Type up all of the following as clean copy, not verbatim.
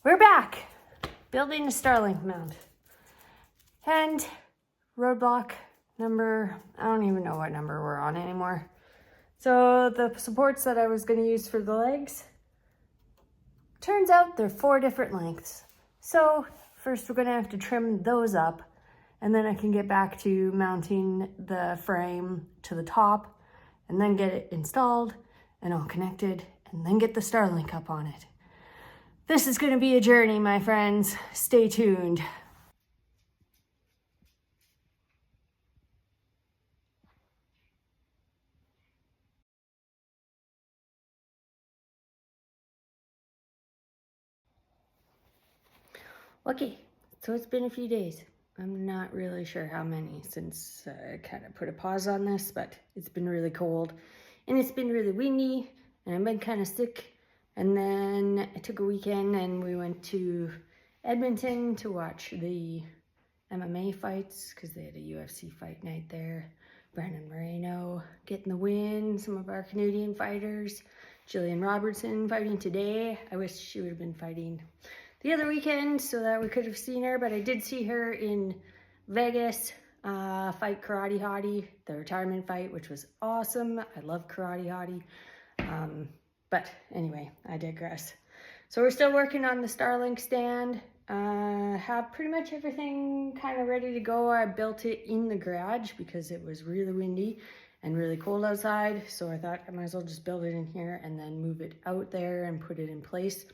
We're back building a Starlink mount. And roadblock number, I don't even know what number we're on anymore. So the supports that I was going to use for the legs, turns out they're 4 different lengths. So first we're going to have to trim those up, and then I can get back to mounting the frame to the top and then get it installed and all connected and then get the Starlink up on it. This is going to be a journey, my friends. Stay tuned. Okay, so it's been a few days. I'm not really sure how many since I kind of put a pause on this, but it's been really cold and it's been really windy and I've been kind of sick. And then I took a weekend and we went to Edmonton to watch the MMA fights because they had a UFC fight night there. Brandon Moreno getting the win, some of our Canadian fighters. Jillian Robertson fighting today. I wish she would have been fighting the other weekend so that we could have seen her, but I did see her in Vegas fight Karate Hottie, the retirement fight, which was awesome. I love Karate Hottie. But anyway, I digress. So we're still working on the Starlink stand. Have pretty much everything kind of ready to go. I built it in the garage because it was really windy and really cold outside. So I thought I might as well just build it in here and then move it out there and put it in place.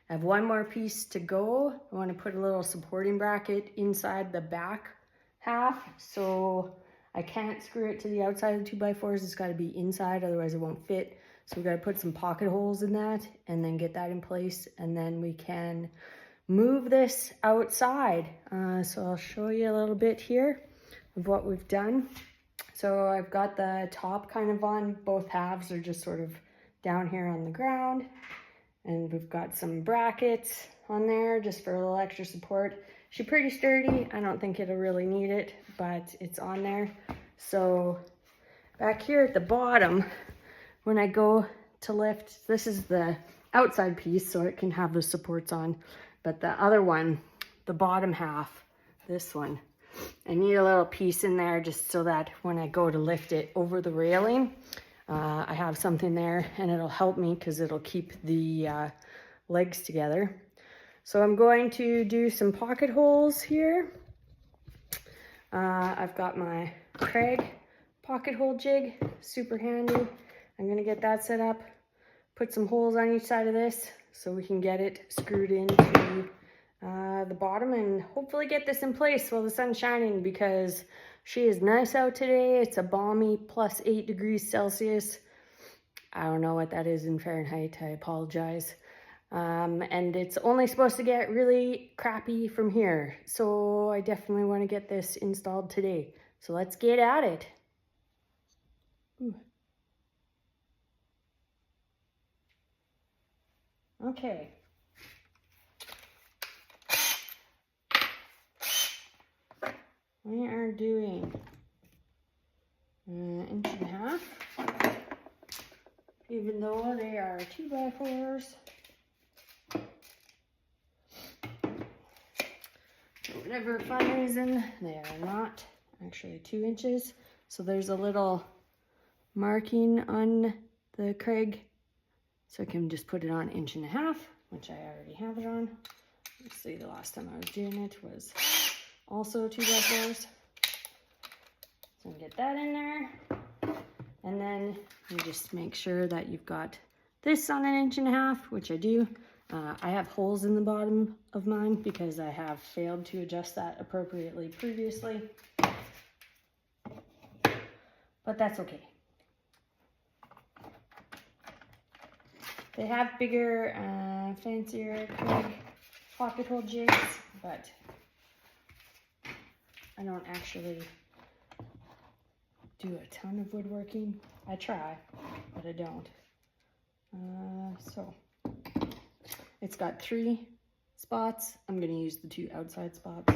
I have one more piece to go. I want to put a little supporting bracket inside the back half. So I can't screw it to the outside of the 2x4s. It's got to be inside, otherwise it won't fit. So we got to put some pocket holes in that and then get that in place. And then we can move this outside. So I'll show you a little bit here of what we've done. So I've got the top kind of on. Both halves are just sort of down here on the ground. And we've got some brackets on there just for a little extra support. She's pretty sturdy. I don't think it'll really need it, but it's on there. So back here at the bottom, when I go to lift, this is the outside piece so it can have the supports on. But the other one, the bottom half, this one, I need a little piece in there just so that when I go to lift it over the railing, I have something there and it'll help me because it'll keep the legs together. So I'm going to do some pocket holes here. I've got my Craig pocket hole jig, super handy. I'm gonna get that set up, put some holes on each side of this so we can get it screwed into the bottom and hopefully get this in place while the sun's shining because she is nice out today. It's a balmy +8 degrees Celsius. I don't know what that is in Fahrenheit. I apologize. And it's only supposed to get really crappy from here. So I definitely want to get this installed today. So let's get at it. Ooh. Okay. We are doing an 1.5 inches, even though they are 2x4s. For whatever fun reason, they are not actually 2 inches. So there's a little marking on the Craig. So I can just put it on 1.5 inches, which I already have it on. Let's see, the last time I was doing it was also 2x4s. So get that in there. And then you just make sure that you've got this on 1.5 inches, which I do. I have holes in the bottom of mine because I have failed to adjust that appropriately previously. But that's okay. They have bigger, fancier pocket hole jigs, but I don't actually do a ton of woodworking. I try, but I don't. So it's got 3 spots. I'm going to use the 2 outside spots.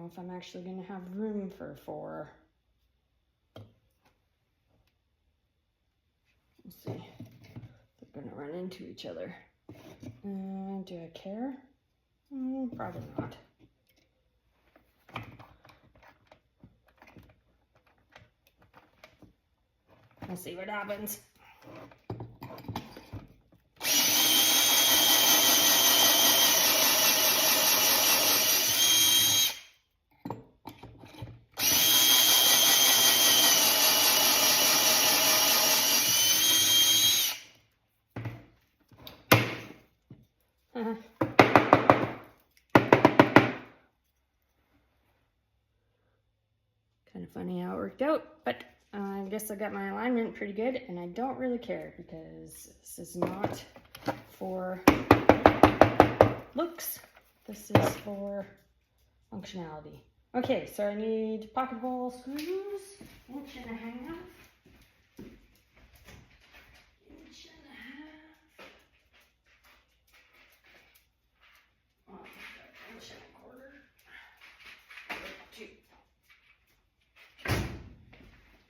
know if I'm actually going to have room for 4. Let's see. They're going to run into each other. Do I care? Probably not. Let's see what happens. Kind of funny how it worked out, but I guess I got my alignment pretty good, and I don't really care because this is not for looks. This is for functionality. Okay, so I need pocket hole screws, 1.5 inches. 1.5 inches. Oh, 1.25 inches.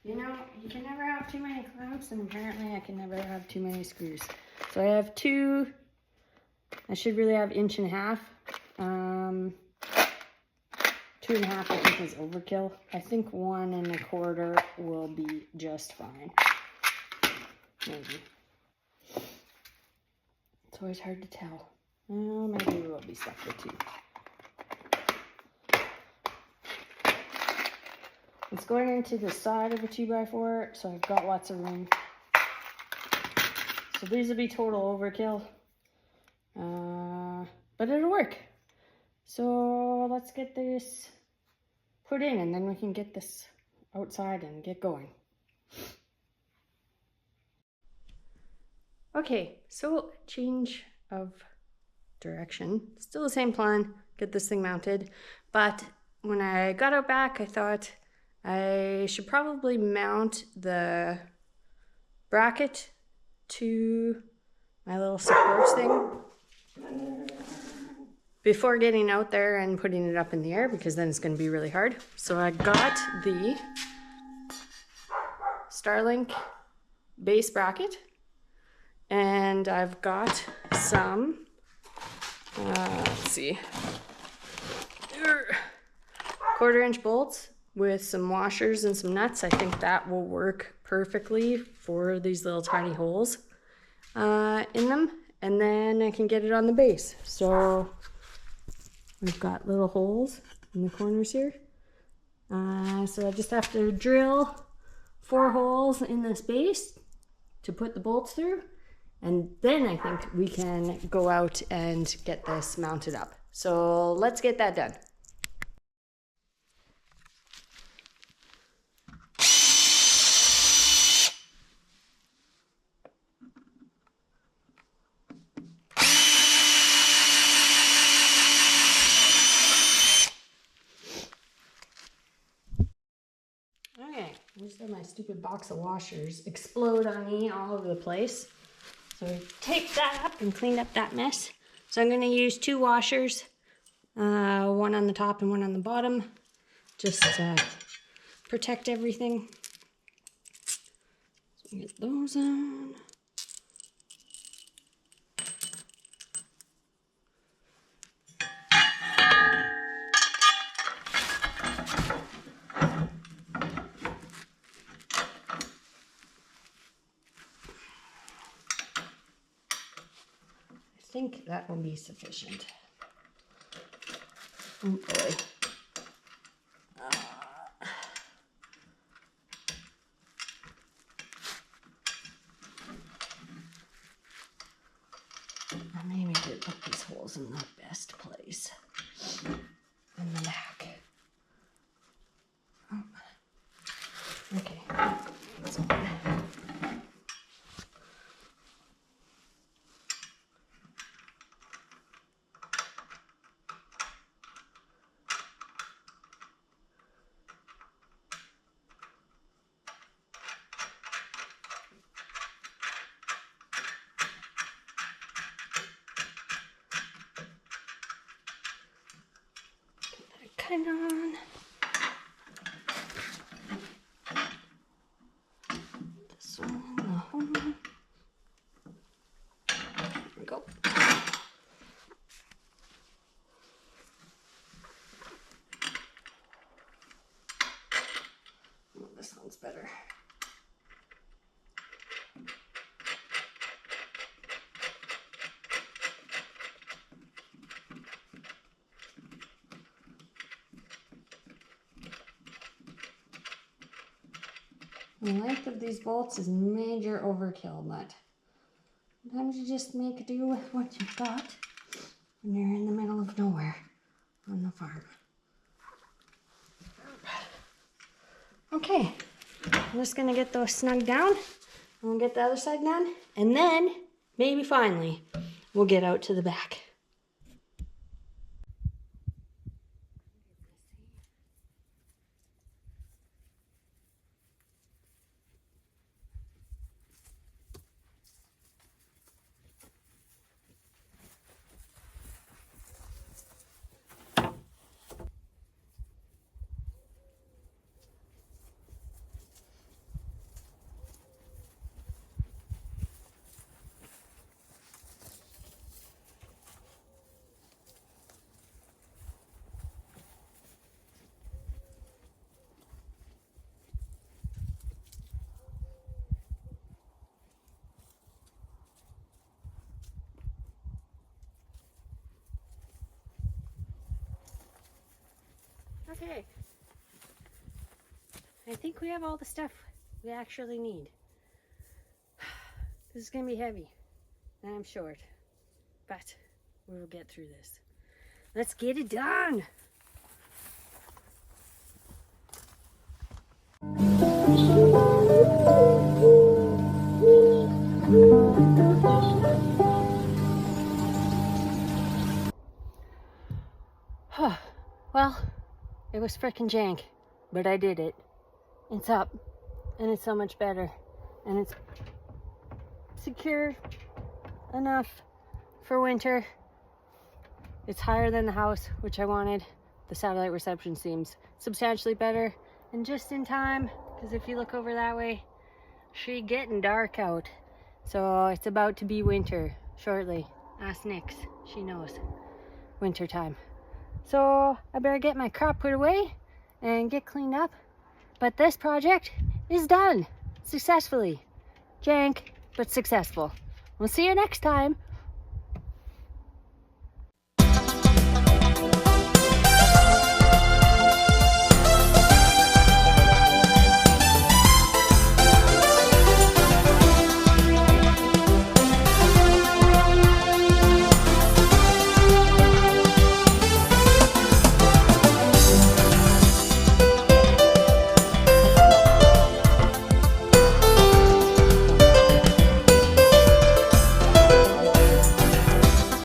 You know, you can never have too many clamps, and apparently I can never have too many screws. So I have 2, I should really have 1.5 inches. 2.5 I think is overkill. I think 1.25 will be just fine. Maybe. It's always hard to tell. Well, maybe we'll be stuck with 2. It's going into the side of a 2x4, so I've got lots of room. So these will be total overkill, but it'll work. So let's get this put in, and then we can get this outside and get going. Okay, so change of direction. Still the same plan, get this thing mounted, but when I got out back, I thought I should probably mount the bracket to my little supports thing before getting out there and putting it up in the air, because then it's going to be really hard. So I got the Starlink base bracket, and I've got some, let's see, 1/4 inch bolts with some washers and some nuts. I think that will work perfectly for these little tiny holes in them, and then I can get it on the base. So we've got little holes in the corners here. So I just have to drill 4 holes in this base to put the bolts through, and then I think we can go out and get this mounted up. So let's get that done. Okay, just had my stupid box of washers explode on me all over the place. So I taped that up and cleaned up that mess. So I'm going to use 2 washers, one on the top and one on the bottom, just to protect everything. So get those on. I think that will be sufficient. Oh boy. I maybe did put these holes in the best place. In the back. Oh. Okay. That's good. Hang on. This one and the home one. There we go. Oh, this one's better. The length of these bolts is major overkill, but sometimes you just make do with what you've got when you're in the middle of nowhere on the farm. Okay, I'm just gonna get those snug down. I'm gonna get the other side done, and then maybe finally we'll get out to the back. Okay, I think we have all the stuff we actually need. This is gonna be heavy, and I'm short, but we will get through this. Let's get it done. Well, it was frickin' jank, but I did it. It's up, and it's so much better, and it's secure enough for winter. It's higher than the house, which I wanted. The satellite reception seems substantially better, and just in time, because if you look over that way, she getting dark out. So it's about to be winter shortly. Ask Nix, she knows. Winter time. So I better get my crop put away and get cleaned up. But this project is done successfully. Jank, but successful. We'll see you next time